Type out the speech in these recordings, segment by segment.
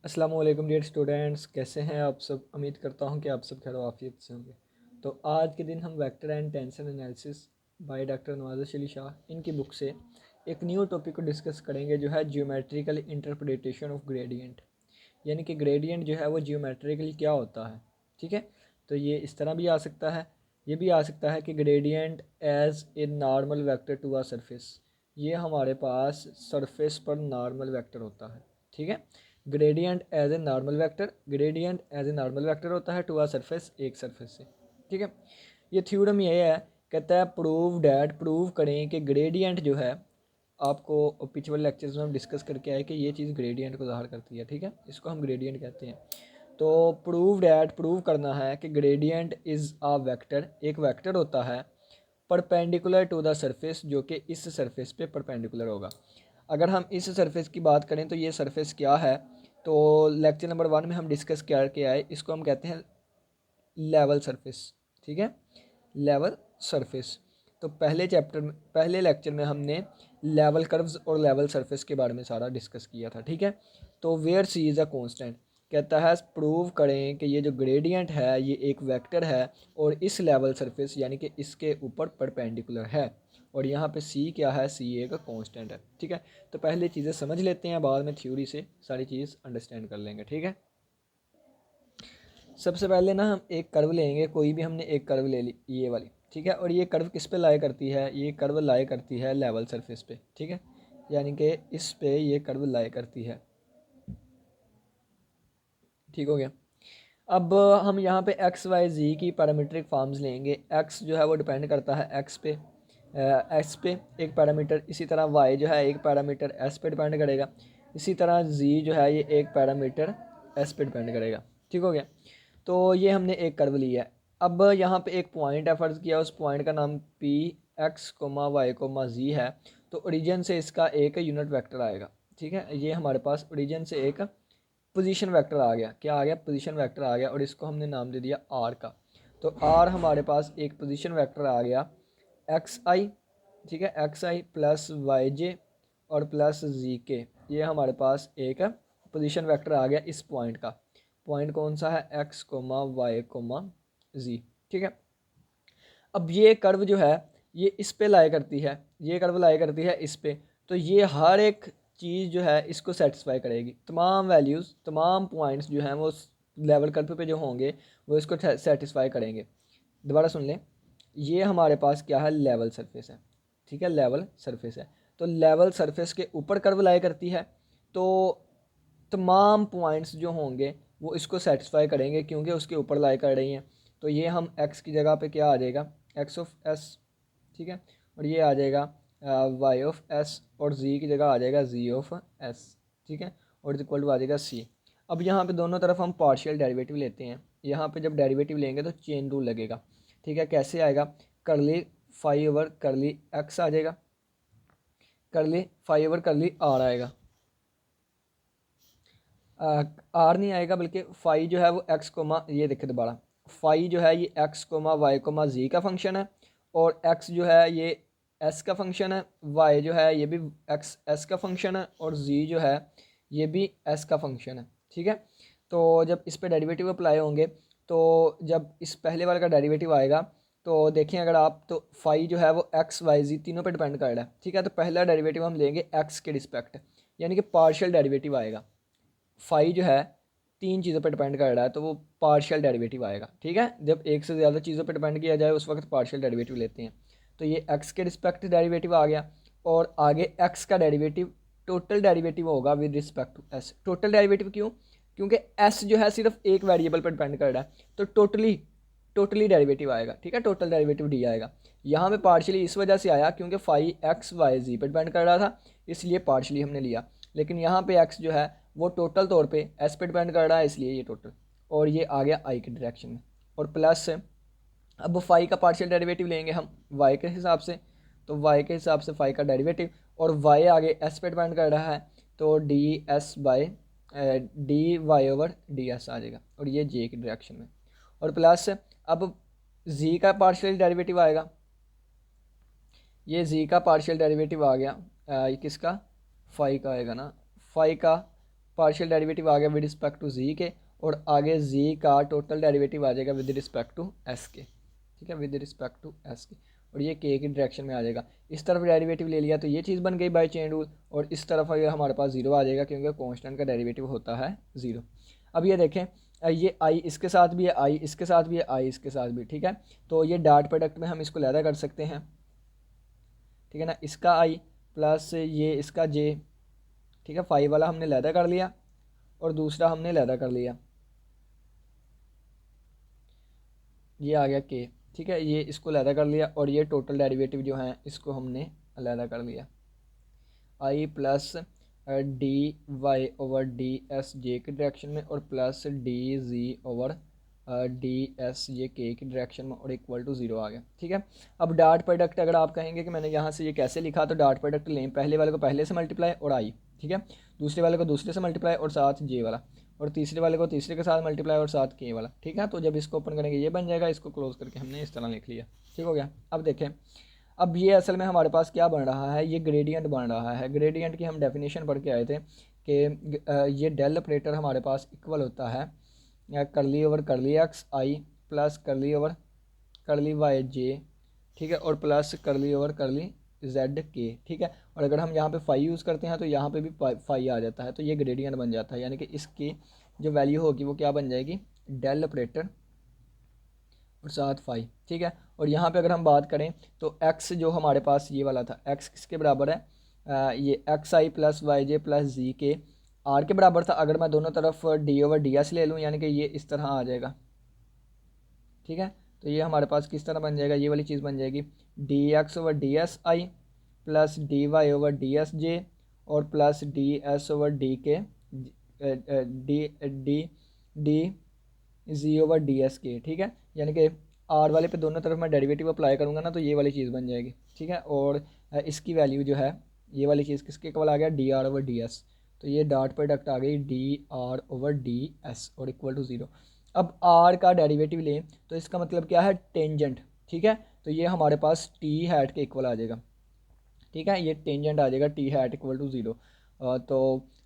अस्सलाम वालेकुम dear students, कैसे हैं आप सब। उम्मीद करता हूं कि आप सब खैर आफियत से होंगे। तो आज के दिन हम vector and tension analysis by doctor Nawaz Ali Shah इनकी बुक से एक न्यू टॉपिक को डिस्कस करेंगे, जो है जियोमेट्रिकल इंटरप्रिटेशन ऑफ ग्रेडियंट। यानी कि ग्रेडियंट जो है वो जियोमेट्रिकली क्या होता है। ठीक है, तो ये इस तरह भी आ सकता है, ये भी आ सकता है कि gradient as a normal vector to a surface. ये हमारे पास सरफेस पर नॉर्मल वेक्टर होता है। ठीक है, gradient as a normal vector, gradient as a normal vector होता है टू अ सरफेस, एक सरफेस से। ठीक है, ये थ्योरम ये है, कहता है प्रूव डैट, प्रूव करें कि ग्रेडियंट जो है, आपको पिछले लेक्चर्स में हम डिस्कस करके आए कि ये चीज़ ग्रेडियंट को ज़ाहिर करती है। ठीक है, इसको हम ग्रेडियंट कहते हैं। तो प्रूव डैट, प्रूव करना है कि ग्रेडियंट इज़ अ वेक्टर, एक वेक्टर होता है परपेंडिकुलर टू द सरफेस, जो कि इस सरफेस पे परपेंडिकुलर होगा। अगर हम इस सरफेस की बात करें तो ये सरफेस क्या है, तो लेक्चर नंबर 1 में हम डिस्कस करके आए, इसको हम कहते हैं लेवल सरफेस। ठीक है, लेवल सरफेस। तो पहले चैप्टर में, पहले लेक्चर में हमने लेवल कर्व्स और लेवल सरफेस के बारे में सारा डिस्कस किया था। ठीक है, तो where c is a constant, कहता है प्रूव करें कि ये जो ग्रेडियंट है ये एक वेक्टर है और इस लेवल सरफेस यानी कि इसके ऊपर परपेंडिकुलर है। और यहाँ पे सी क्या है, सी एक कांस्टेंट है। ठीक है, तो पहले चीज़ें समझ लेते हैं, बाद में थ्योरी से सारी चीज़ अंडरस्टैंड कर लेंगे। ठीक है, सबसे पहले ना हम एक कर्व लेंगे, कोई भी हमने एक कर्व ले ली ये वाली। ठीक है, और ये कर्व किस पे लाई करती है, ये कर्व लाई करती है लेवल सरफेस पे। ठीक है, यानी कि इस पे ये कर्व लाई करती है। ठीक हो गया। अब हम यहाँ पे एक्स वाई जी की पैरामीट्रिक फॉर्म्स लेंगे। एक्स जो है वो डिपेंड करता है एक्स पे, एक्स पे एक पैरामीटर, इसी तरह वाई जो है एक पैरामीटर एस पे डिपेंड करेगा, इसी तरह जी जो है ये एक पैरामीटर एस पे डिपेंड करेगा। ठीक हो गया, तो ये हमने एक कर्व लिया है। अब यहाँ पे एक पॉइंट है, फ़र्ज़ किया उस पॉइंट का नाम P X comma Y comma Z है। तो ओरिजिन से इसका एक यूनिट वेक्टर आएगा। ठीक है, ये हमारे पास ओरिजिन से एक पोजीशन वेक्टर आ गया। क्या आ गया, पोजीशन वेक्टर आ गया, और इसको हमने नाम दे दिया आर का। तो आर हमारे पास एक पोजीशन वेक्टर आ गया एक्स आई। ठीक है, एक्स आई प्लस वाई जे और प्लस जी के, ये हमारे पास एक पोजीशन वेक्टर आ गया इस पॉइंट का। पॉइंट कौन सा है, एक्स कोमा वाई कोमा जी। ठीक है, अब ये कर्व जो है ये इस पे लाई करती है, ये कर्व लाई करती है इस पे। तो ये हर एक चीज़ जो है इसको सेटिस्फाई करेगी, तमाम वैल्यूज़, तमाम पॉइंट्स जो हैं वो लेवल कर्व पे जो होंगे वो इसको सेटिस्फाई करेंगे। दोबारा सुन लें, ये हमारे पास क्या है, लेवल सरफेस है। ठीक है, लेवल सरफेस है। तो लेवल सरफेस के ऊपर कर्व लाई करती है, तो तमाम पॉइंट्स जो होंगे वो इसको सेटिस्फाई करेंगे क्योंकि उसके ऊपर लाई कर रही हैं। तो ये हम x की जगह पे क्या आ जाएगा, एक्स ऑफ एस। ठीक है, और ये आ जाएगा वाई ऑफ एस, और z की जगह आ जाएगा z ऑफ एस। ठीक है, और इक्वल टू आ जाएगा c। अब यहाँ पे दोनों तरफ हम पार्शियल डेरिवेटिव लेते हैं। यहाँ पे जब डेरिवेटिव लेंगे तो चेन रूल लगेगा। ठीक है, कैसे आएगा, करली फाइव ओवर करली एक्स आ जाएगा, करली फाइव ओवर करली आर आएगा। आर नहीं आएगा, बल्कि फाई जो है वो एक्स कोमा, ये देखे दोबारा, फाई जो है ये एक्स कोमा वाई कोमा जी का फंक्शन है, और एक्स जो है ये एस का फंक्शन है, वाई जो है ये भी एक्स एस का फंक्शन है, और जी जो है ये भी एस का फंक्शन है। ठीक है, तो जब इस पे डेरिवेटिव अप्लाई होंगे, तो जब इस पहले वाले का डेरिवेटिव आएगा, तो देखें अगर आप, तो फाई जो है वो एक्स वाई जी तीनों पे डिपेंड कर रहा है। ठीक है, तो पहला डेरिवेटिव हम लेंगे एक्स के रिस्पेक्ट, यानी कि पार्शियल डेरिवेटिव आएगा। फाई जो है तीन चीज़ों पर डिपेंड कर रहा है, तो वो पार्शियल डेरिवेटिव आएगा। ठीक है, जब एक से ज़्यादा चीज़ों पर डिपेंड किया जाए उस वक्त पार्शियल डेरिवेटिव लेते हैं। तो ये एक्स के रिस्पेक्ट डेरिवेटिव आ गया, और आगे एक्स का डेरिवेटिव, टोटल डेरिवेटिव होगा with respect to s. Total derivative क्यों, क्योंकि एस जो है सिर्फ एक वेरिएबल पर डिपेंड कर रहा है, तो टोटली टोटली डेरिवेटिव आएगा। ठीक है, टोटल डेरिवेटिव डी आएगा। यहाँ पे पार्शियली इस वजह से आया क्योंकि फाई एक्स वाई जी पर डिपेंड कर रहा था, इसलिए पार्शियली हमने लिया। लेकिन यहाँ पे एक्स जो है वो टोटल तौर पे एस पे डिपेंड कर रहा है, इसलिए ये टोटल, और ये आ गया आई के डायरेक्शन में, और प्लस अब फाई का पार्शियल डेरिवेटिव लेंगे हम वाई के हिसाब से, तो वाई के हिसाब से फाई का डेरिवेटिव, और वाई आगे एस पे डिपेंड कर रहा है, तो D S by D Y over D S आ जाएगा, और ये जे की डायरेक्शन में, और प्लस अब जी का पार्शियल डेरिवेटिव आएगा, ये जी का पार्शियल डेरिवेटिव आ गया, ये किसका, फाई का आएगा ना, फाई का पार्शियल डेरिवेटिव आ गया विद रिस्पेक्ट टू जी के, और आगे जी का टोटल डेरिवेटिव आ जाएगा with respect to S K, ठीक है, विद रिस्पेक्ट टू एस के, और ये के की डायरेक्शन में आ जाएगा। इस तरफ डेरिवेटिव ले लिया तो ये चीज़ बन गई बाय चेन रूल, और इस तरफ अगर हमारे पास जीरो आ जाएगा क्योंकि कांस्टेंट का डेरिवेटिव होता है जीरो। अब ये देखें, ये आई इसके साथ भी है, आई इसके साथ भी है, आई इसके साथ भी, ठीक है। तो ये डॉट प्रोडक्ट में हम इसको लैदा कर सकते हैं, ठीक है ना, इसका आई प्लस ये इसका जे, ठीक है, फाइव वाला हमने लैदा कर लिया और दूसरा हमने लैदा कर लिया, ये आ गया के, ठीक है, ये इसको लैदा कर लिया, और ये टोटल डेरिवेटिव जो है इसको हमने लैदा कर लिया, I plus D Y over D S J की डायरेक्शन में, और plus D Z over D S ये के की डायरेक्शन में, और इक्वल टू जीरो आ गया, ठीक है। अब डॉट प्रोडक्ट अगर आप कहेंगे कि मैंने यहाँ से ये कैसे लिखा, तो डॉट प्रोडक्ट लें, पहले वाले को पहले से मल्टीप्लाई और आई, ठीक है, दूसरे वाले को दूसरे से मल्टीप्लाई और साथ जे वाला, और तीसरे वाले को तीसरे के साथ मल्टीप्लाई और साथ के वाला, ठीक है। तो जब इसको ओपन करेंगे ये बन जाएगा, इसको क्लोज करके हमने इस तरह लिख लिया, ठीक हो गया। अब देखें, अब ये असल में हमारे पास क्या बन रहा है, ये ग्रेडियंट बन रहा है। ग्रेडियंट की हम डेफिनेशन पढ़ के आए थे कि ये डेल ऑपरेटर हमारे पास इक्वल होता है curly over curly X I plus curly over curly Y J, ठीक है, और प्लस करली ओवर करली जेड के, ठीक है। और अगर हम यहाँ पे फाई यूज़ करते हैं तो यहाँ पे भी फाई आ जाता है, तो ये ग्रेडियंट बन जाता है, यानी कि इसकी जो वैल्यू होगी वो क्या बन जाएगी, डेल ऑपरेटर और साथ फाई, ठीक है। और यहाँ पे अगर हम बात करें तो x जो हमारे पास ये वाला था, x किसके बराबर है, ये x I plus Y J plus जी के आर के बराबर था। अगर मैं दोनों तरफ डी ओवर डी एस ले लूँ, यानी कि ये इस तरह आ जाएगा, ठीक है। तो ये हमारे पास किस तरह बन जाएगा, ये वाली चीज़ बन जाएगी D X over D S I plus D Y over D S J और plus D S over D K D D D Z over D S K, ठीक है। यानी कि आर वाले पे दोनों तरफ मैं डेरिवेटिव अप्लाई करूँगा ना, तो ये वाली चीज़ बन जाएगी, ठीक है। और इसकी वैल्यू जो है ये वाली चीज़ किसके इक्वल आ गया, D R over D S, तो ये डॉट प्रोडक्ट आ गई D R over D S और इक्वल टू ज़ीरो। अब आर का डेरिवेटिव लें तो इसका मतलब क्या है, टेंजेंट, ठीक है। तो ये हमारे पास टी हैट के इक्वल आ जाएगा, ठीक है, ये टेंजेंट आ जाएगा t hat equal to zero. तो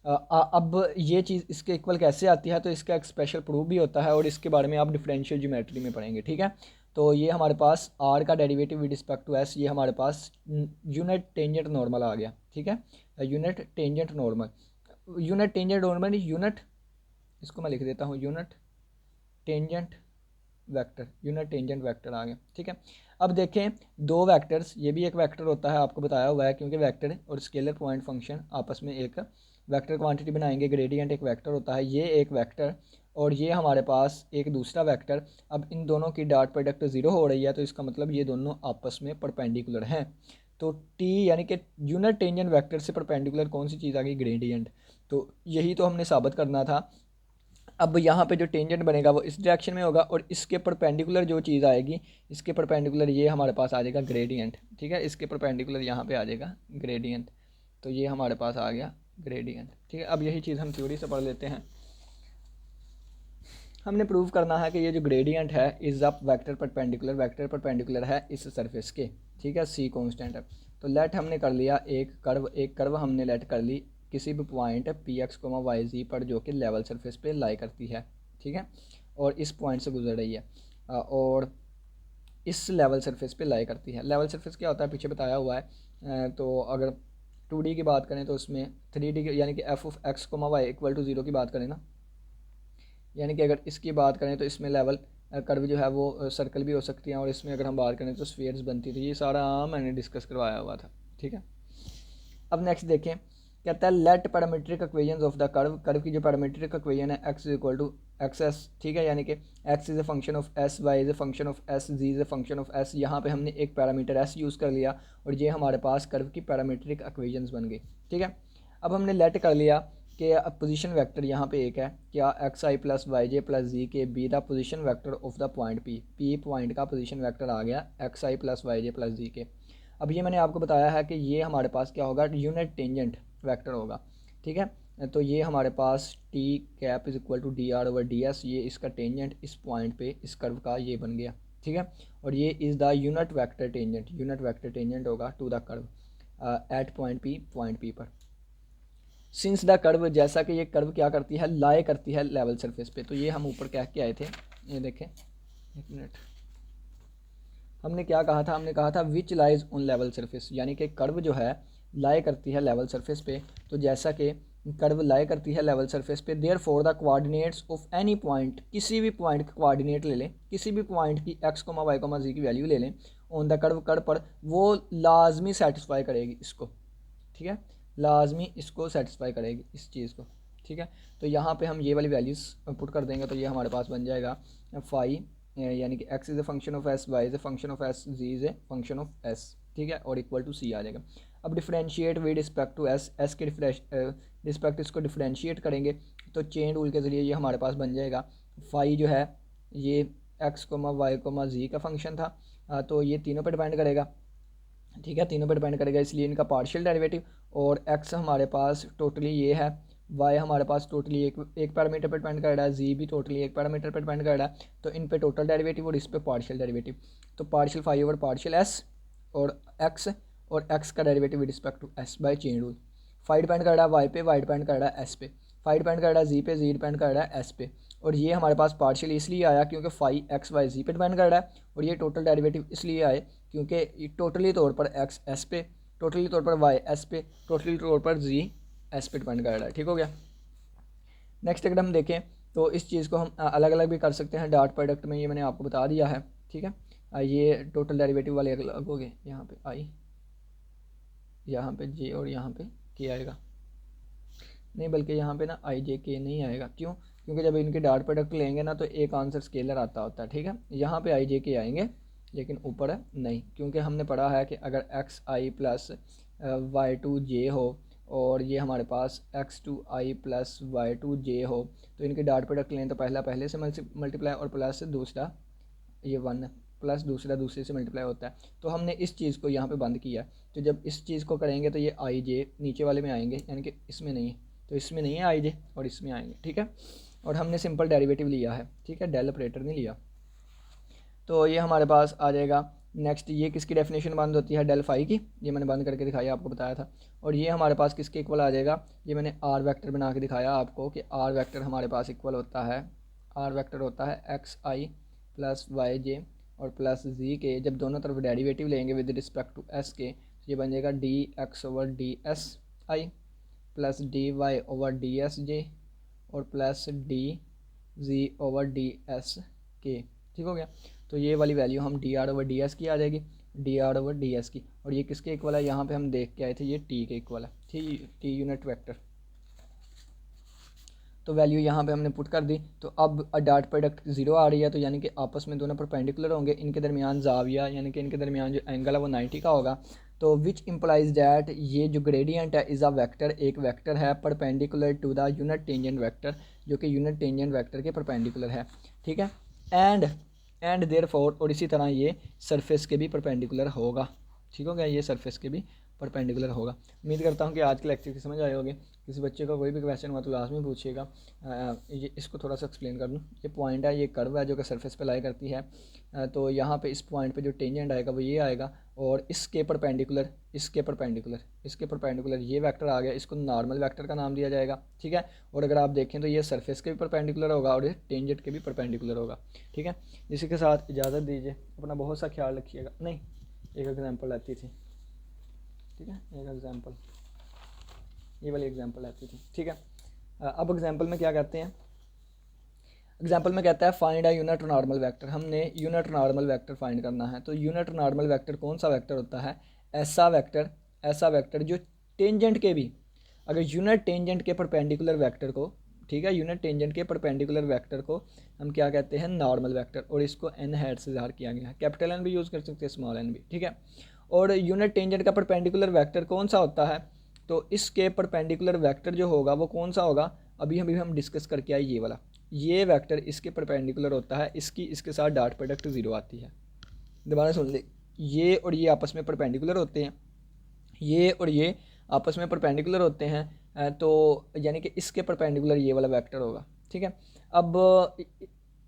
अब ये चीज़ इसके इक्वल कैसे आती है, तो इसका एक स्पेशल प्रूफ भी होता है और इसके बारे में आप डिफरेंशियल ज्योमेट्री में पढ़ेंगे, ठीक है। तो ये हमारे पास आर का derivative with respect to S, ये हमारे पास यूनिट टेंजेंट नॉर्मल आ गया, ठीक है, unit tangent normal, unit tangent normal unit, इसको मैं लिख देता हूँ unit tangent vector, unit tangent vector आ गया, ठीक है। अब देखें दो वेक्टर्स, ये भी एक वेक्टर होता है, आपको बताया हुआ है, क्योंकि वेक्टर और स्केलर पॉइंट फंक्शन आपस में एक वेक्टर क्वांटिटी बनाएंगे। ग्रेडियंट एक वेक्टर होता है, ये एक वेक्टर और ये हमारे पास एक दूसरा वेक्टर। अब इन दोनों की डॉट प्रोडक्ट ज़ीरो हो रही है, तो इसका मतलब ये दोनों आपस में परपेंडिकुलर हैं। तो टी यानी कि यूनिट टेंजेंट वेक्टर से परपेंडिकुलर कौन सी चीज़ आ गई, ग्रेडियंट। तो यही तो हमने साबित करना था। अब यहाँ पे जो टेंजेंट बनेगा वो इस डायरेक्शन में होगा और इसके परपेंडिकुलर जो चीज़ आएगी, इसके परपेंडिकुलर ये हमारे पास आ जाएगा ग्रेडियंट, ठीक है, इसके परपेंडिकुलर यहाँ पे आ जाएगा ग्रेडियंट। तो ये हमारे पास आ गया ग्रेडियंट, ठीक है। अब यही चीज़ हम थ्योरी से पढ़ लेते हैं। हमने प्रूव करना है कि ये जो ग्रेडियंट है is up vector perpendicular, vector perpendicular है इस सरफेस के, ठीक है, सी कांस्टेंट है। तो लेट हमने कर लिया एक कर्व हमने लेट कर ली किसी भी point P X comma Y Z पर, जो कि लेवल सरफेस पे लाई करती है, ठीक है, और इस पॉइंट से गुजर रही है और इस लेवल सरफेस पे लाई करती है। लेवल सरफेस क्या होता है पीछे बताया हुआ है। तो अगर 2D की बात करें तो उसमें 3D की, यानी कि f of x comma y equal to zero की बात करें ना, यानी कि अगर इसकी बात करें तो इसमें लेवल कर्व जो है वो सर्कल भी हो सकती हैं, और इसमें अगर हम बात करें तो स्फीयर्स बनती थी। ये सारा मैंने डिस्कस करवाया हुआ था, ठीक है। अब नेक्स्ट देखें, कहता है let parametric equations of the curve, curve की जो पैरामीट्रिक इक्वेशन है x is equal to x s, ठीक है, यानी कि x is a function of s, y is a function of s, z is a function of s. यहाँ पे हमने एक पैरामीटर एस यूज़ कर लिया और ये हमारे पास कर्व की पैरामीट्रिक इक्वेशंस बन गई, ठीक है। अब हमने लेट कर लिया कि पोजीशन वेक्टर यहाँ पे एक है, क्या x I plus Y J plus जी के be the position vector of the point P, P point का पोजीशन वेक्टर आ गया x I plus Y J plus जी के। अब ये मैंने आपको बताया है कि ये हमारे पास क्या होगा, यूनिट टेंजेंट वेक्टर होगा, ठीक है। तो ये हमारे पास T cap is equal to D R over D S, ये इसका टेंजेंट इस पॉइंट पे इस कर्व का ये बन गया, ठीक है। और ये is the unit vector tangent, unit vector tangent होगा to the curve at point P पर। सिंस द कर्व, जैसा कि ये कर्व क्या करती है, लाई करती है लेवल सरफेस पे। तो ये हम ऊपर कह के आए थे, ये देखें, एक मिनट, हमने क्या कहा था, हमने कहा था which lies on level surface, यानी कि कर्व जो है लाई करती है लेवल सरफेस पे। तो जैसा कि कर्व लाई करती है लेवल सरफेस पे, therefore the coordinates of any point, किसी भी पॉइंट का कोऑर्डिनेट ले लें, किसी भी पॉइंट की x, y, z की वैल्यू ले लें ऑन द कर्व, कर्व पर, वो लाजमी सेटिस्फाई करेगी इसको, ठीक है, लाजमी इसको सेटिस्फाई करेगी इस चीज़ को, ठीक है। तो यहाँ पे हम ये वाली वैल्यूज़ पुट कर देंगे, तो ये हमारे पास बन जाएगा फाई, यानी कि x is a function of s, y is a function of s, z is a function of s, ठीक है, और इक्वल टू c आ जाएगा। अब differentiate with respect to s के रिस्पेक्ट इसको डिफरेंशिएट करेंगे, तो चेन रूल के ज़रिए ये हमारे पास बन जाएगा फाई जो है ये x, y, z का फंक्शन था, तो ये तीनों पर डिपेंड करेगा, ठीक है, तीनों पर डिपेंड करेगा, इसलिए इनका पार्शियल डेरिवेटिव, और x हमारे पास टोटली ये है, y हमारे पास टोटली एक पैरामीटर पर डिपेंड कर रहा है, z भी टोटली एक पैरामीटर पर डिपेंड कर रहा है, तो इन पे टोटल डेरिवेटिव और इस पे पार्शियल डेरिवेटिव, तो partial phi over partial s और x का derivative with respect to s by chain rule. Phi depend कर रहा है y पे, y डिपेंड कर रहा है s पे, फाई डिपेंड कर रहा है z पे, z डिपेंड कर रहा है s पे, और ये हमारे पास पार्शियल इसलिए आया क्योंकि फाई x, y, z पे डिपेंड कर रहा है, और ये टोटल डेरिवेटिव इसलिए आए क्योंकि टोटली तौर पर x s पे, टोटली तौर पर y s पे, टोटली तौर पर z s पे डिपेंड कर रहा है, ठीक हो गया। नेक्स्ट अगर हम देखें तो इस चीज़ को हम अलग अलग भी कर सकते हैं, डॉट प्रोडक्ट में ये मैंने आपको बता दिया है, ठीक है। ये टोटल डेरिवेटिव वाले अलग हो गए, यहाँ पे आई, यहाँ पे जे और यहाँ पे के आएगा, नहीं बल्कि यहाँ पे ना आई जे के नहीं आएगा, क्यों, क्योंकि जब इनके डॉट प्रोडक्ट लेंगे ना तो एक आंसर स्केलर आता होता है, ठीक है। यहाँ पे आई जे के आएंगे लेकिन ऊपर नहीं, क्योंकि हमने पढ़ा है कि अगर X I plus Y two J हो और ये हमारे पास X two I plus Y two J हो, तो इनके डॉट प्रोडक्ट लें तो पहला पहले से मल्टीप्लाई और प्लस दूसरा ये वन प्लस दूसरा दूसरे से मल्टीप्लाई होता है, तो हमने इस चीज़ को यहाँ पे बंद किया। तो जब इस चीज़ को करेंगे तो ये आई जे नीचे वाले में आएंगे, यानी कि इसमें नहीं है, तो इसमें नहीं है आई जे और इसमें आएंगे, ठीक है। और हमने सिंपल डेरिवेटिव लिया है, ठीक है, डेल ऑपरेटर नहीं लिया, तो ये हमारे पास आ जाएगा। नेक्स्ट ये किसकी डेफिनेशन बंद होती है, डेल फाई की, ये मैंने बंद करके दिखाया आपको बताया था। और ये हमारे पास किसके इक्वल आ जाएगा, ये मैंने आर वेक्टर बना के दिखाया आपको कि आर वेक्टर हमारे पास इक्वल होता है, आर वेक्टर होता है एक्स आई प्लस वाई जे और प्लस जी के, जब दोनों तरफ डेरिवेटिव लेंगे विद रिस्पेक्ट टू एस के, ये बन जाएगा D X over D S I plus D Y over D S J और plus D Z over D S K, ठीक हो गया। तो ये वाली वैल्यू हम D R over D S की आ जाएगी, D R over D S की, और ये किसके इक्वल है, यहाँ पे हम देख के आए थे ये टी के इक्वल है, टी यूनिट वेक्टर। तो वैल्यू यहाँ पे हमने पुट कर दी, तो अब डॉट प्रोडक्ट जीरो आ रही है, तो यानी कि आपस में दोनों परपेंडिकुलर होंगे, इनके दरमियान जाविया यानी कि इनके दरमियान जो एंगल है वो 90 का होगा। तो विच इम्प्लाइज डैट ये जो ग्रेडियंट है इज़ अ वेक्टर, एक वेक्टर है perpendicular to the unit tangent vector, जो कि यूनिट टेंजेंट वेक्टर के परपेंडिकुलर है, ठीक है। एंड देयरफॉर, और इसी तरह ये सरफेस के भी परपेंडिकुलर होगा, ठीक हो गया, ये सरफेस के भी परपेंडिकुलर होगा। उम्मीद करता हूँ कि आज के लेक्चर की समझ आए होगी। किसी बच्चे का कोई भी क्वेश्चन हुआ तो लाजमी पूछिएगा। ये इसको थोड़ा सा एक्सप्लेन कर दूँ, ये पॉइंट है, ये कर्व है जो कि सरफेस पे लाई करती है, तो यहाँ पे इस पॉइंट पे जो टेंजेंट आएगा वो ये आएगा, और इसके परपेंडिकुलर ये वेक्टर आ गया, इसको नॉर्मल वेक्टर का नाम दिया जाएगा, ठीक है। और अगर आप देखें तो ये सरफेस के भी परपेंडिकुलर होगा और ये टेंजेंट के भी परपेंडिकुलर होगा, ठीक है। इसी के साथ इजाज़त दीजिए, अपना बहुत सा ख्याल रखिएगा। नहीं, एक एग्जाम्पल आती थी, ठीक है, एक एग्जाम्पल, ये वाली एग्जाम्पल आती थी, ठीक है। अब एग्जाम्पल में क्या कहते हैं, एग्जाम्पल में कहता है find a unit normal vector, हमने यूनिट नॉर्मल वेक्टर फाइंड करना है। तो यूनिट नॉर्मल वेक्टर कौन सा वेक्टर होता है, ऐसा वेक्टर जो टेंजेंट के भी, अगर यूनिट टेंजेंट के परपेंडिकुलर वेक्टर को, ठीक है, यूनिट टेंजेंट के परपेंडिकुलर वेक्टर को हम क्या कहते हैं, नॉर्मल वेक्टर, और इसको एन हैट से ज़ाहिर किया गया है, कैपिटल एन भी यूज़ कर सकते हैं, स्मॉल एन भी, ठीक है। और यूनिट टेंजेंट का परपेंडिकुलर वेक्टर कौन सा होता है, तो इसके परपेंडिकुलर वेक्टर जो होगा वो कौन सा होगा, अभी हम डिस्कस करके आए, ये वाला, ये वेक्टर इसके परपेंडिकुलर होता है, इसके साथ डॉट प्रोडक्ट ज़ीरो आती है। दोबारा सुन ले, ये और ये आपस में परपेंडिकुलर होते हैं, ये और ये आपस में परपेंडिकुलर होते हैं, तो यानी कि इसके परपेंडिकुलर ये वाला वेक्टर होगा, ठीक है। अब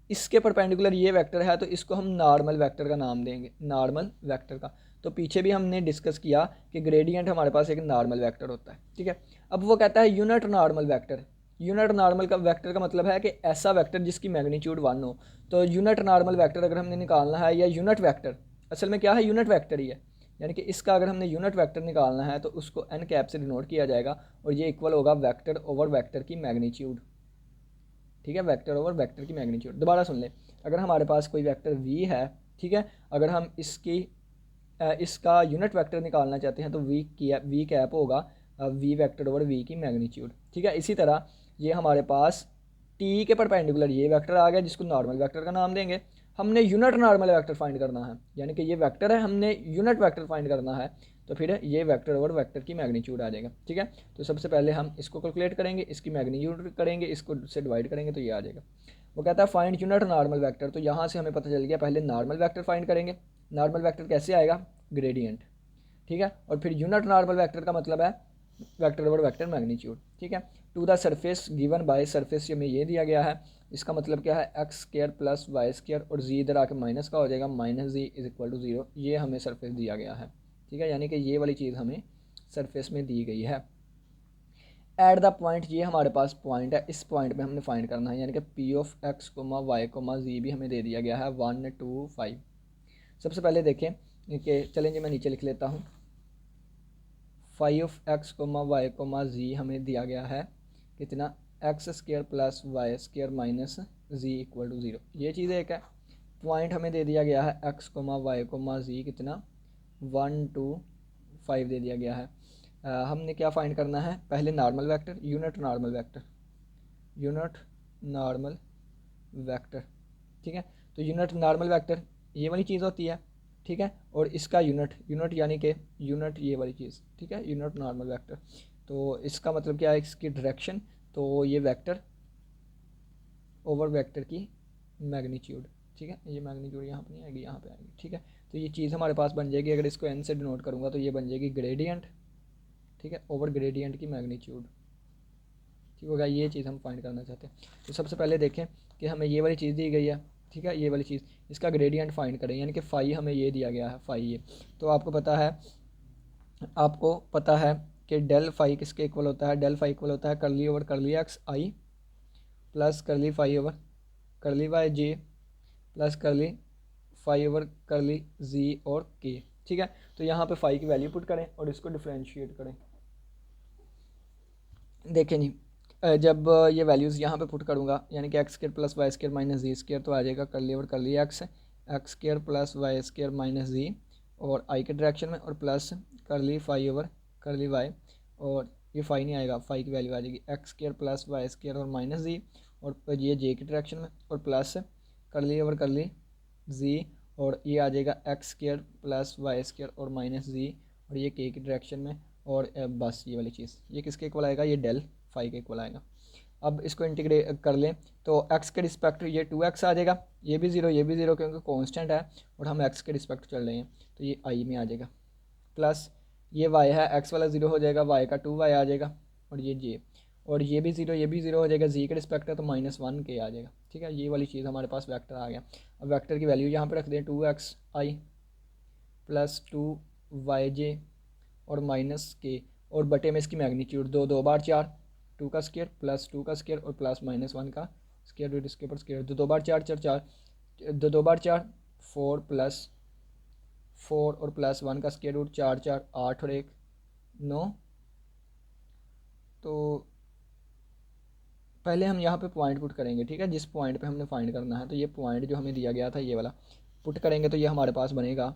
इसके परपेंडिकुलर ये वेक्टर है तो इसको हम नॉर्मल वेक्टर का नाम देंगे, नॉर्मल वेक्टर का। तो पीछे भी हमने डिस्कस किया कि ग्रेडियंट हमारे पास एक नॉर्मल वेक्टर होता है, ठीक है। अब वो कहता है unit normal vector. Unit normal का वेक्टर का मतलब है कि ऐसा वेक्टर जिसकी मैग्नीट्यूड 1 हो। तो यूनिट नॉर्मल वेक्टर अगर हमने निकालना है, या यूनिट वेक्टर असल में क्या है, यूनिट वेक्टर ही है, यानी कि इसका अगर हमने यूनिट वेक्टर निकालना है तो उसको एन कैप से डिनोट किया जाएगा, और ये इक्वल होगा वेक्टर ओवर वेक्टर की मैग्नीट्यूड, ठीक है, वेक्टर ओवर वेक्टर की मैग्नीट्यूड। दोबारा सुन लें, अगर हमारे पास कोई वेक्टर v है, ठीक है, अगर हम इसका यूनिट वेक्टर निकालना चाहते हैं तो v कैप होगा v वेक्टर ओवर v की मैग्नीट्यूड, ठीक है। इसी तरह ये हमारे पास t के परपेंडिकुलर ये वेक्टर आ गया जिसको नॉर्मल वेक्टर का नाम देंगे। हमने यूनिट नॉर्मल वेक्टर फाइंड करना है, यानी कि ये वेक्टर है, हमने यूनिट वेक्टर फाइंड करना है, तो फिर ये वेक्टर ओवर वेक्टर की मैग्नीट्यूड आ जाएगा, ठीक है। तो सबसे पहले हम इसको कैलकुलेट करेंगे, इसकी मैग्नीट्यूड करेंगे, इसको से डिवाइड करेंगे तो ये आ जाएगा। वो कहता है फाइंड यूनिट नॉर्मल वेक्टर, तो यहाँ से हमें पता चल गया पहले नॉर्मल वेक्टर फाइंड करेंगे। नॉर्मल वेक्टर कैसे आएगा, ग्रेडियंट, ठीक है, और फिर यूनिट नॉर्मल वेक्टर का मतलब है वेक्टर ओवर वेक्टर मैग्नीट्यूड, ठीक है। To the surface given by, surface हमें ये दिया गया है, इसका मतलब क्या है x square plus Y square, और जी इधर आके माइनस का हो जाएगा, minus z is equal to 0, ये हमें सरफेस दिया गया है, ठीक है, यानी कि ये वाली चीज़ हमें सरफेस में दी गई है। एट द पॉइंट, ये हमारे पास पॉइंट है, इस पॉइंट में हमने फाइंड करना है, यानी कि P of x comma Y comma Z भी हमें दे दिया गया है 1 2 5। सबसे पहले देखें कि चलें जी मैं नीचे लिख लेता हूँ, five of x comma Y comma Z हमें दिया गया है कितना, X square plus Y square minus Z equal to 0, ये चीज़ एक है। पॉइंट हमें दे दिया गया है एक्स कोमा वाई कोमा जी कितना 1 2 5 दे दिया गया है। हमने क्या फाइंड करना है, पहले normal vector, unit normal vector, unit normal vector, ठीक है। तो यूनिट नॉर्मल वेक्टर ये वाली चीज़ होती है, ठीक है, और इसका यूनिट यानी कि यूनिट ये वाली चीज़, ठीक है, यूनिट नॉर्मल वेक्टर। तो इसका मतलब क्या है, इसकी डायरेक्शन, तो ये वेक्टर ओवर वेक्टर की मैग्नीट्यूड, ठीक है, ये मैग्नीट्यूड यहाँ पे नहीं आएगी, यहाँ पे आएगी, ठीक है। तो ये चीज़ हमारे पास बन जाएगी, अगर इसको एन से डिनोट करूँगा तो ये बन जाएगी ग्रेडियंट, ठीक है, ओवर ग्रेडियंट की मैग्नीट्यूड, ठीक होगा। ये चीज़ हम फाइंड करना चाहते हैं। तो सबसे पहले देखें कि हमें ये वाली चीज़ दी गई है, ठीक है, ये वाली चीज़, इसका ग्रेडियंट फाइंड करें, यानी कि फाई हमें ये दिया गया है, फाई ये, तो आपको पता है कि डेल फाई किसके इक्वल होता है, डेल फाई इक्वल होता है curly over curly X I plus curly phi over curly Y J plus curly phi over curly Z और के, ठीक है। तो यहाँ पे फाई की वैल्यू पुट करें और इसको डिफ्रेंशिएट करें। देखें जी, जब ये वैल्यूज़ यहाँ पे पुट करूँगा, यानी कि X square plus Y square minus Z square, तो आ जाएगा curly over curly X square plus Y square minus जी और आई के डायरेक्शन में, और plus curly phi over curly Y, और ये फाई नहीं आएगा, फाई की वैल्यू आ जाएगी x square plus Y square और माइनस जी, और ये जे की डायरेक्शन में, और plus curly over curly Z, और ये आ जाएगा x square plus Y square और माइनस जी, और ये के की डायरेक्शन में, और बस ये वाली चीज़, ये किसके इक्वल आएगा, ये डेल फाई के इक्वल आएगा। अब इसको इंटीग्रेट कर लें तो x के रिस्पेक्ट ये 2x आ जाएगा, ये भी ज़ीरो क्योंकि कांस्टेंट है, और हम x के रिस्पेक्ट चल रहे हैं तो ये i में आ जाएगा, प्लस ये y है, x वाला 0 हो जाएगा, y का 2y आ जाएगा, और ये j, और ये भी ज़ीरो हो जाएगा, z के रिस्पेक्ट है तो -1 k आ जाएगा, ठीक है। ये वाली चीज़ हमारे पास वेक्टर आ गया। अब वेक्टर की वैल्यू यहाँ पर रख दें, 2xi प्लस 2yj और माइनस के, और बटे में इसकी मैग्नीट्यूड 2 बार 4, 2 का स्क्वायर प्लस 2 का स्क्वायर और प्लस -1 का स्क्वायर रूट, इसके ऊपर स्क्वायर, 2 बार 4 4 4, 2 बार 4 4 प्लस 4 और प्लस 1 का स्क्वायर रूट, 4 4 8 और 1 9। तो पहले हम यहाँ पे पॉइंट पुट करेंगे, ठीक है, जिस पॉइंट पे हमने फाइंड करना है, तो ये पॉइंट जो हमें दिया गया था ये वाला पुट करेंगे तो ये हमारे पास बनेगा,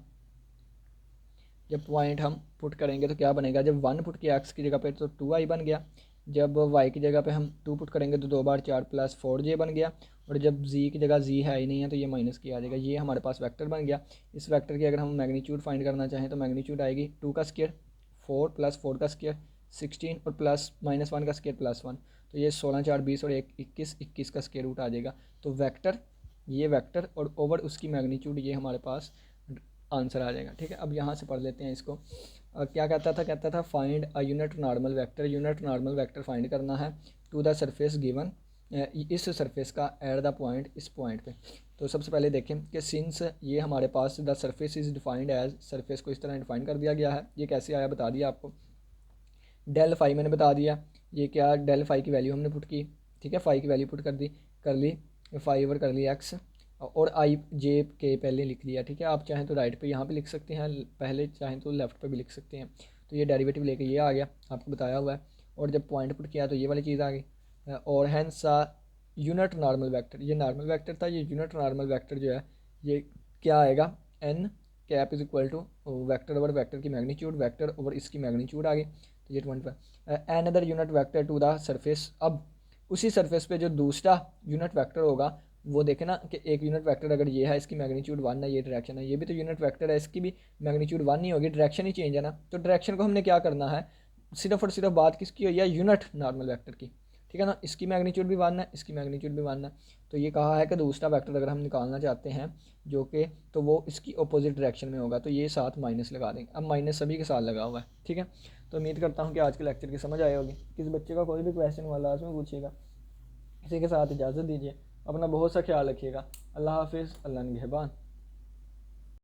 जब पॉइंट हम पुट करेंगे तो क्या बनेगा, जब 1 पुट किया एक्स की जगह पे तो 2i बन गया, जब y की जगह पे हम 2 पुट करेंगे तो 2 बार 4 प्लस 4j बन गया, और जब z की जगह z है ही नहीं है तो ये माइनस की आ जाएगा, ये हमारे पास वेक्टर बन गया। इस वेक्टर की अगर हम मैग्नीट्यूड फाइंड करना चाहें तो मैग्नीट्यूड आएगी 2 का स्क्वायर 4 प्लस 4 का स्क्वायर 16 और प्लस -1 का स्क्वायर प्लस 1, तो ये 16 4 20 और 1 21 का स्क्वायर रूट आ जाएगा। तो वेक्टर, ये वेक्टर और ओवर उसकी मैग्नीट्यूड, ये हमारे पास आंसर आ जाएगा, ठीक है। अब यहाँ से पढ़ लेते हैं इसको। क्या कहता था find a unit normal vector, unit normal vector find करना है टू द सरफेस गिवन, इस सरफेस का एट द पॉइंट, इस पॉइंट पे। तो सबसे पहले देखें कि सिंस ये हमारे पास the surface is defined as, surface को इस तरह डिफाइन कर दिया गया है। ये कैसे आया बता दिया आपको। डेल फाई मैंने बता दिया, ये क्या, डेल फाई की वैल्यू हमने पुट की, ठीक है, फाई की वैल्यू पुट कर ली फाई ओवर कर ली एक्स, और आई जे के पहले लिख लिया, ठीक है। आप चाहें तो राइट पे यहाँ पे लिख सकते हैं पहले, चाहें तो लेफ़्ट पे भी लिख सकते हैं। तो ये डेरिवेटिव लेके ये आ गया, आपको बताया हुआ है। और जब पॉइंट पुट किया तो ये वाली चीज़ आ गई। और हैंस यूनिट नॉर्मल वेक्टर, ये नॉर्मल वेक्टर था, ये यूनिट नॉर्मल वेक्टर जो है ये क्या आएगा, n cap is equal to vector over vector की मैग्नीट्यूड, वैक्टर ओवर इसकी मैग्नीट्यूड आ गई। तो ये 25 another unit vector to the surface. अब उसी सरफेस पे जो दूसरा यूनिट वेक्टर होगा वो देखे ना कि एक यूनिट वेक्टर अगर ये है, इसकी मैग्नीट्यूड 1 है, ये डायरेक्शन है, ये भी तो यूनिट वेक्टर है, इसकी भी मैग्नीट्यूड 1 ही होगी, डायरेक्शन ही चेंज है ना। तो डायरेक्शन को हमने क्या करना है, सिर्फ और सिर्फ बात किसकी हुई है, यूनिट नॉर्मल वेक्टर की, ठीक है ना। इसकी मैग्नीट्यूड भी 1 है, इसकी मैग्नीट्यूड भी 1 है। तो ये कहा है कि दूसरा वेक्टर अगर हम निकालना चाहते हैं जो कि, तो वो इसकी अपोजिट डायरेक्शन में होगा, तो ये साथ माइनस लगा देंगे। अब माइनस सभी के साथ लगा हुआ है, ठीक है। तो उम्मीद करता हूँ कि आज के लेक्चर की समझ आए होगी। किसी बच्चे का कोई भी क्वेश्चन हुआ लास्ट में पूछिएगा। इसी के साथ इजाज़त दीजिए, अपना बहुत सा ख्याल रखिएगा। अल्लाह हाफिज़, अल्लाह निगहबान।